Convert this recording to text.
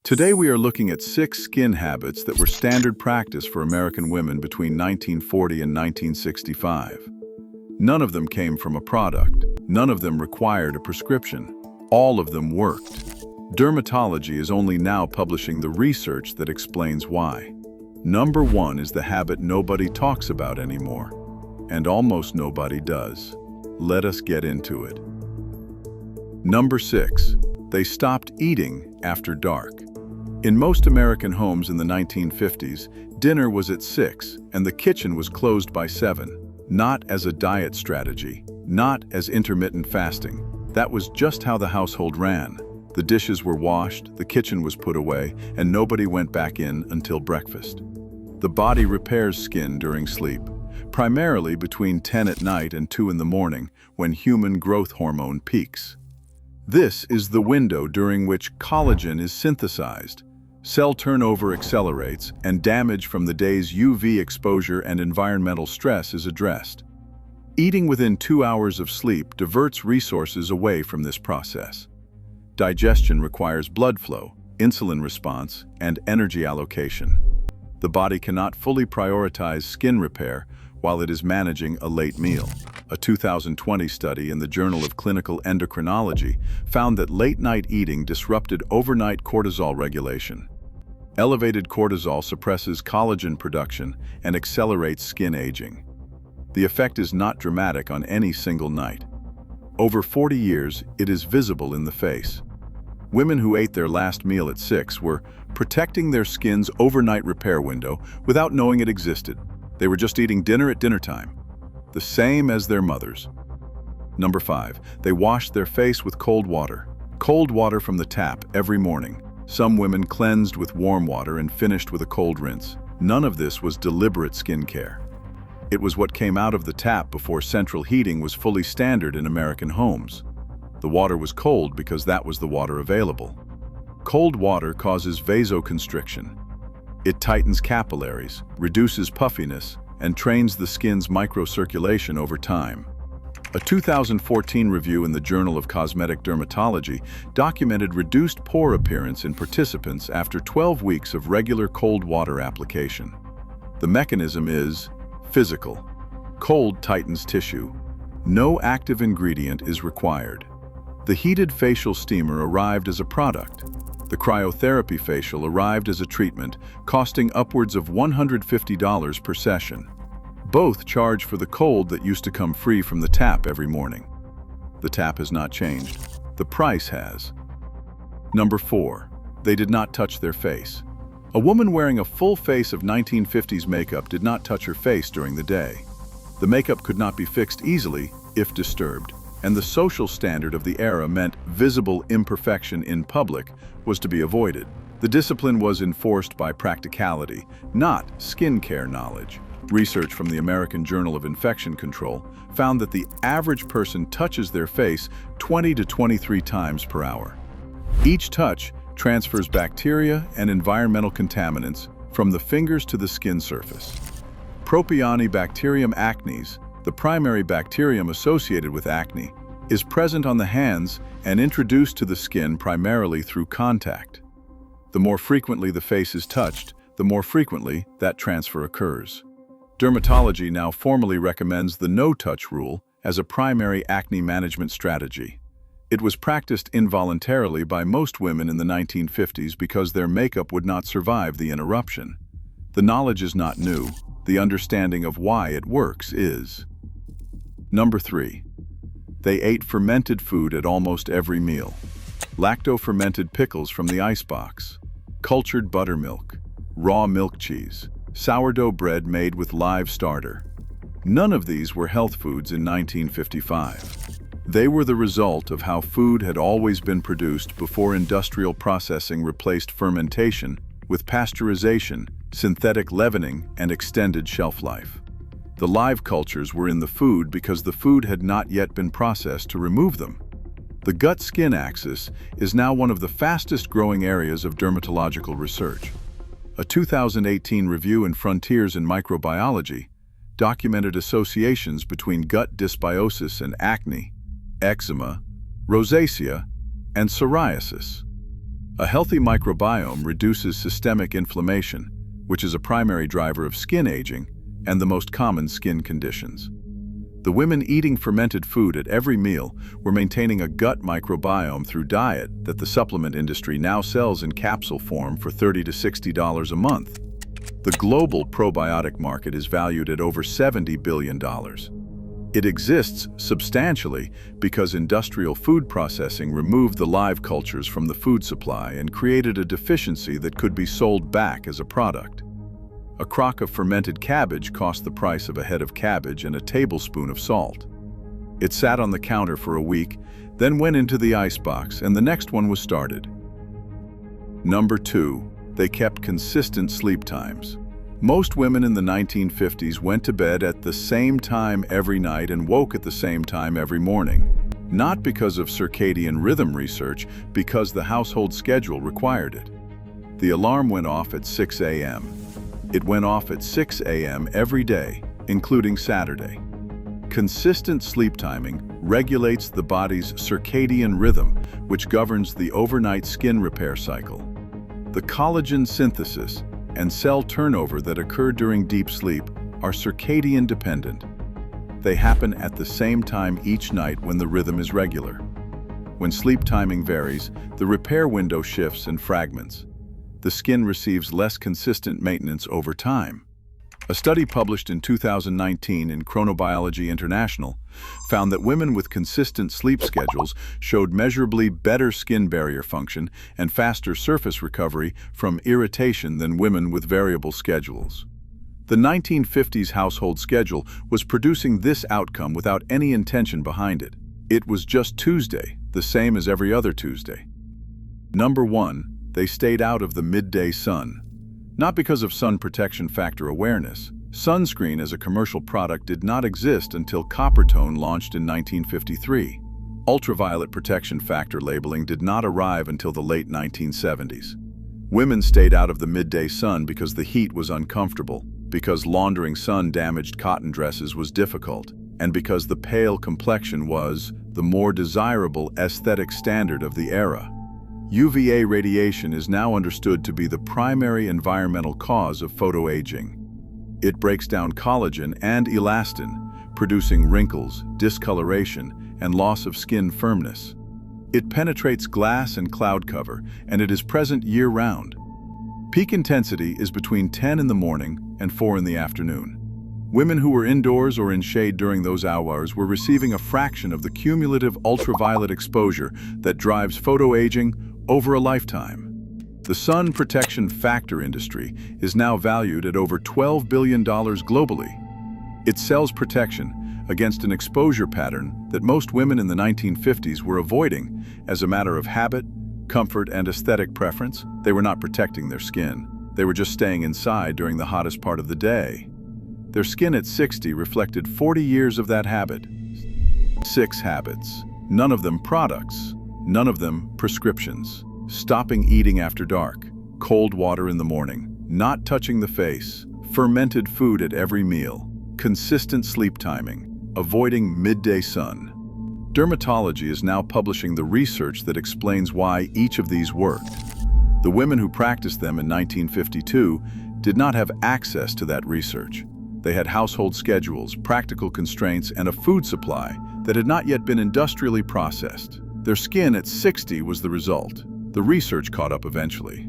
Today we are looking at 6 skin habits that were standard practice for American women between 1940 and 1965. None of them came from a product. None of them required a prescription. All of them worked. Dermatology is only now publishing the research that explains why. Number 1 is the habit nobody talks about anymore, and almost nobody does. Let us get into it. Number 6. They stopped eating after dark. In most American homes in the 1950s, dinner was at 6 and the kitchen was closed by 7. Not as a diet strategy, not as intermittent fasting. That was just how the household ran. The dishes were washed, the kitchen was put away, and nobody went back in until breakfast. The body repairs skin during sleep, primarily between 10 at night and 2 in the morning, when human growth hormone peaks. This is the window during which collagen is synthesized, cell turnover accelerates, and damage from the day's UV exposure and environmental stress is addressed. Eating within 2 hours of sleep diverts resources away from this process. Digestion requires blood flow, insulin response, and energy allocation. The body cannot fully prioritize skin repair while it is managing a late meal. A 2020 study in the Journal of Clinical Endocrinology found that late-night eating disrupted overnight cortisol regulation. Elevated cortisol suppresses collagen production and accelerates skin aging. The effect is not dramatic on any single night. Over 40 years, it is visible in the face. Women who ate their last meal at 6 were protecting their skin's overnight repair window without knowing it existed. They were just eating dinner at dinner time, the same as their mothers. Number 5, they washed their face with cold water. Cold water from the tap every morning. Some women cleansed with warm water and finished with a cold rinse. None of this was deliberate skincare. It was what came out of the tap before central heating was fully standard in American homes. The water was cold because that was the water available. Cold water causes vasoconstriction. It tightens capillaries, reduces puffiness, and trains the skin's microcirculation over time. A 2014 review in the Journal of Cosmetic Dermatology documented reduced pore appearance in participants after 12 weeks of regular cold water application. The mechanism is physical. Cold tightens tissue. No active ingredient is required. The heated facial steamer arrived as a product. The cryotherapy facial arrived as a treatment, costing upwards of $150 per session. Both charge for the cold that used to come free from the tap every morning. The tap has not changed. The price has. Number 4. They did not touch their face. A woman wearing a full face of 1950s makeup did not touch her face during the day. The makeup could not be fixed easily if disturbed, and the social standard of the era meant visible imperfection in public was to be avoided. The discipline was enforced by practicality, not skincare knowledge. Research from the American Journal of Infection Control found that the average person touches their face 20 to 23 times per hour. Each touch transfers bacteria and environmental contaminants from the fingers to the skin surface. Propionibacterium acnes, the primary bacterium associated with acne, is present on the hands and introduced to the skin primarily through contact. The more frequently the face is touched, the more frequently that transfer occurs. Dermatology now formally recommends the no-touch rule as a primary acne management strategy. It was practiced involuntarily by most women in the 1950s because their makeup would not survive the interruption. The knowledge is not new. The understanding of why it works is. Number 3. They ate fermented food at almost every meal. Lacto-fermented pickles from the icebox, cultured buttermilk, raw milk cheese, sourdough bread made with live starter. None of these were health foods in 1955. They were the result of how food had always been produced before industrial processing replaced fermentation with pasteurization, synthetic leavening, and extended shelf life. The live cultures were in the food because the food had not yet been processed to remove them. The gut-skin axis is now one of the fastest growing areas of dermatological research. A 2018 review in Frontiers in Microbiology documented associations between gut dysbiosis and acne, eczema, rosacea, and psoriasis. A healthy microbiome reduces systemic inflammation, which is a primary driver of skin aging and the most common skin conditions. The women eating fermented food at every meal were maintaining a gut microbiome through diet that the supplement industry now sells in capsule form for $30 to $60 a month. The global probiotic market is valued at over $70 billion. It exists substantially because industrial food processing removed the live cultures from the food supply and created a deficiency that could be sold back as a product. A crock of fermented cabbage cost the price of a head of cabbage and a tablespoon of salt. It sat on the counter for a week, then went into the icebox, and the next one was started. Number 2, they kept consistent sleep times. Most women in the 1950s went to bed at the same time every night and woke at the same time every morning. Not because of circadian rhythm research, because the household schedule required it. The alarm went off at 6 a.m. It went off at 6 a.m. every day, including Saturday. Consistent sleep timing regulates the body's circadian rhythm, which governs the overnight skin repair cycle. The collagen synthesis and cell turnover that occur during deep sleep are circadian dependent. They happen at the same time each night when the rhythm is regular. When sleep timing varies, the repair window shifts and fragments. The skin receives less consistent maintenance over time. A study published in 2019 in Chronobiology International found that women with consistent sleep schedules showed measurably better skin barrier function and faster surface recovery from irritation than women with variable schedules. The 1950s household schedule was producing this outcome without any intention behind it. It was just Tuesday, the same as every other Tuesday. Number 1. They stayed out of the midday sun. Not because of sun protection factor awareness. Sunscreen as a commercial product did not exist until Coppertone launched in 1953. Ultraviolet protection factor labeling did not arrive until the late 1970s. Women stayed out of the midday sun because the heat was uncomfortable, because laundering sun-damaged cotton dresses was difficult, and because the pale complexion was the more desirable aesthetic standard of the era. UVA radiation is now understood to be the primary environmental cause of photoaging. It breaks down collagen and elastin, producing wrinkles, discoloration, and loss of skin firmness. It penetrates glass and cloud cover, and it is present year-round. Peak intensity is between 10 in the morning and 4 in the afternoon. Women who were indoors or in shade during those hours were receiving a fraction of the cumulative ultraviolet exposure that drives photoaging over a lifetime. The sun protection factor industry is now valued at over $12 billion globally. It sells protection against an exposure pattern that most women in the 1950s were avoiding as a matter of habit, comfort, and aesthetic preference. They were not protecting their skin. They were just staying inside during the hottest part of the day. Their skin at 60 reflected 40 years of that habit. 6 habits, none of them products. None of them prescriptions. Stopping eating after dark, cold water in the morning, not touching the face, fermented food at every meal, consistent sleep timing, avoiding midday sun. Dermatology is now publishing the research that explains why each of these worked. The women who practiced them in 1952 did not have access to that research. They had household schedules, practical constraints, and a food supply that had not yet been industrially processed. Their skin at 60 was the result. The research caught up eventually.